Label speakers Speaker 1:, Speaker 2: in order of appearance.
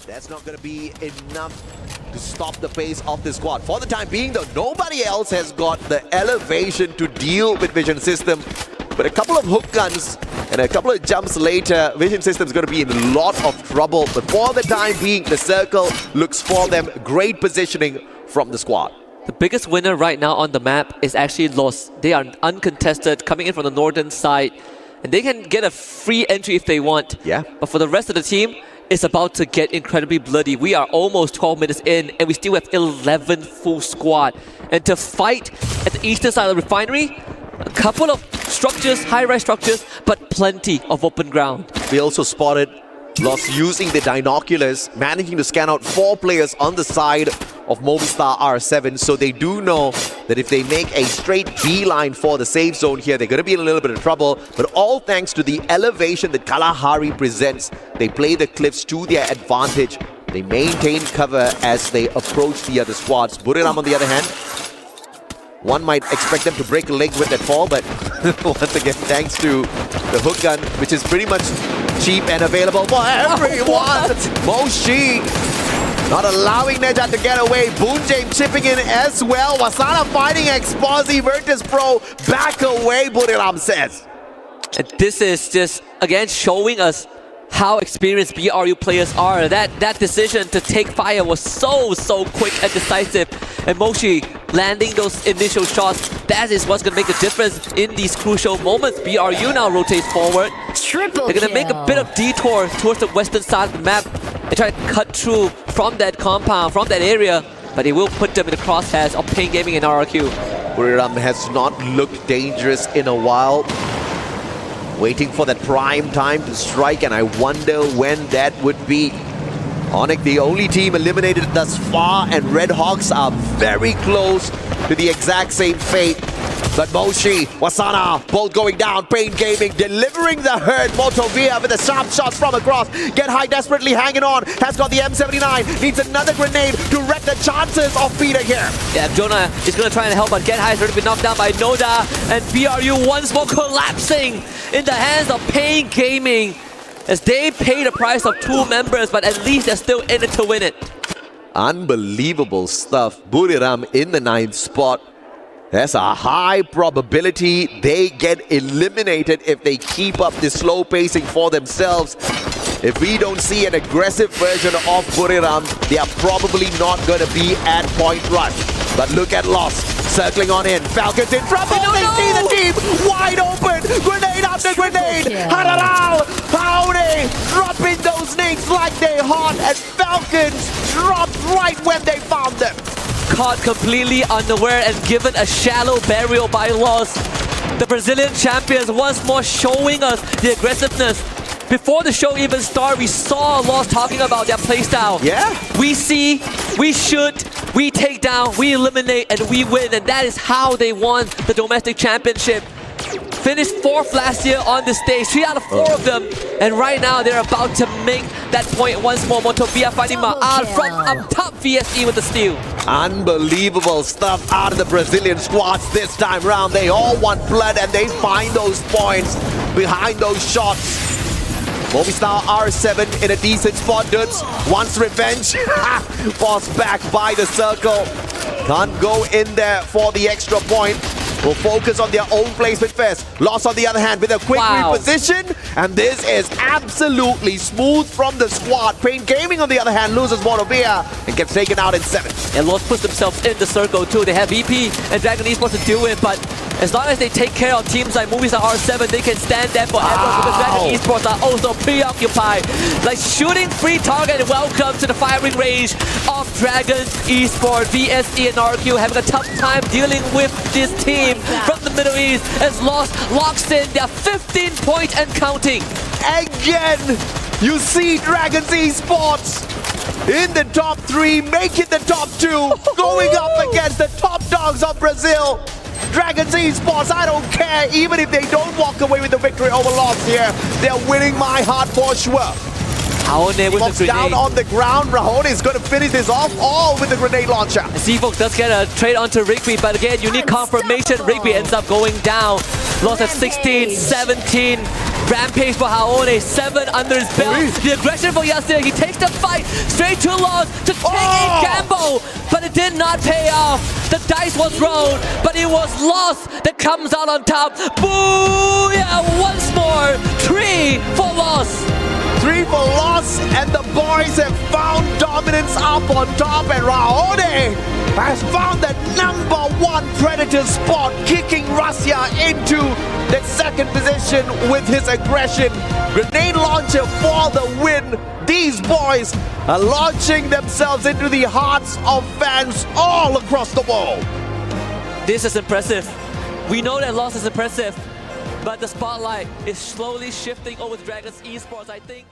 Speaker 1: That's not going to be enough to stop the pace of the squad. For the time being, though, nobody else has got the elevation to deal with Vision System. But a couple of hook guns and a couple of jumps later, Vision System's going to be in a lot of trouble. But for the time being, the circle looks for them. Great positioning from the squad.
Speaker 2: The biggest winner right now on the map is actually Lost. They are uncontested, coming in from the northern side. And they can get a free entry if they want.
Speaker 1: Yeah.
Speaker 2: But for the rest of the team, it's about to get incredibly bloody. We are almost 12 minutes in, and we still have 11 full squad. And to fight at the eastern side of the refinery, a couple of structures, high-rise structures, but plenty of open ground.
Speaker 1: We also spotted Lost using the binoculars, managing to scan out 4 players on the side of Movistar R7. So they do know that if they make a straight beeline for the safe zone here, they're going to be in a little bit of trouble. But all thanks to the elevation that Kalahari presents, they play the cliffs to their advantage. They maintain cover as they approach the other squads. Buriram, on the other hand, one might expect them to break a leg with that fall, but once again, thanks to the hook gun, which is pretty much cheap and available for everyone. Moshi not allowing Neja to get away. Boonjame chipping in as well. Wasana fighting Exposi. Virtus Pro back away, Buriram says.
Speaker 2: And this is just, again, showing us how experienced BRU players are. That decision to take fire was so quick and decisive. And Moshi landing those initial shots, that is what's going to make the difference in these crucial moments. BRU now rotates forward. They're going to make a bit of detour towards the western side of the map and try to cut through from that compound, from that area. But it will put them in the crosshairs of Pain Gaming and RRQ.
Speaker 1: Buriram has not looked dangerous in a while. Waiting for that prime time to strike, and I wonder when that would be. Onyx, the only team eliminated thus far, and Red Hawks are very close to the exact same fate. But Moshi, Wasana, both going down. Pain Gaming delivering the hurt. Motovia with the sharp shots from across. Get High desperately hanging on. Has got the M79. Needs another grenade to wreck the chances of Peter here.
Speaker 2: Yeah, Jonah is going to try and help, but Get High has already been knocked down by Noda. And BRU once more collapsing in the hands of Pain Gaming, as they pay the price of 2 members, but at least they're still in it to win it.
Speaker 1: Unbelievable stuff. Buriram in the 9th spot. There's a high probability they get eliminated if they keep up the slow pacing for themselves. If we don't see an aggressive version of Buriram, they are probably not going to be at point rush. But look at Lost, circling on in. Falcons in trouble, they see the team wide open. Grenade after grenade. Hararal, pounding, dropping those nades like they hot. And Falcons dropped right when they found them.
Speaker 2: Caught completely unaware and given a shallow burial by Lost. The Brazilian champions once more showing us the aggressiveness. Before the show even started, we saw Lost talking about their playstyle.
Speaker 1: Yeah.
Speaker 2: We see, we shoot, we take down, we eliminate, and we win. And that is how they won the domestic championship. Finished 4th last year on the stage, 3 out of 4 of them. And right now, they're about to make that point once more. Motovia fighting Ma'al from up top, VSE with the steal.
Speaker 1: Unbelievable stuff out of the Brazilian squads this time round. They all want blood, and they find those points behind those shots. Movistar R7 in a decent spot. Dudes wants revenge. Forced back by the circle. Can't go in there for the extra point. Will focus on their own placement first. Lost on the other hand with a quick reposition. And this is absolutely smooth from the squad. Pain Gaming on the other hand loses Motovia and gets taken out in 7.
Speaker 2: And Lost puts themselves in the circle too. They have VP and Dragon Esports to do it, but as long as they take care of teams like Movistar R7, they can stand there forever because Dragon Esports are also preoccupied. Like shooting free target. Welcome to the firing range of Dragon Esports. VSE and RQ having a tough time dealing with this team from the Middle East as Lost locks in their 15-point and counting.
Speaker 1: Again, you see Dragon Esports in the top 3, making the top 2, going up against the top dogs of Brazil. Dragon Esports, I don't care, even if they don't walk away with the victory over Lost here, they're winning my heart for sure.
Speaker 2: Aone with the grenade.
Speaker 1: Down on the ground, Rahone is going to finish this off all with the grenade launcher.
Speaker 2: Seafox does get a trade onto Rigby, but again, unique confirmation. Rigby ends up going down. Lost at 16, 17. Rampage for Haone, 7 under his belt. The aggression for Yasuo, he takes the fight straight to loss to take a gamble, but it did not pay off. The dice was rolled, but it was loss that comes out on top. Booyah! Once more, 3 for loss.
Speaker 1: 3 for loss, and the boys have found dominance up on top, and Raone has found that #1 Predator spot, kicking Russia into that second position with his aggression. Grenade launcher for the win. These boys are launching themselves into the hearts of fans all across the world.
Speaker 2: This is impressive. We know that loss is impressive, but the spotlight is slowly shifting over to Dragons Esports, I think.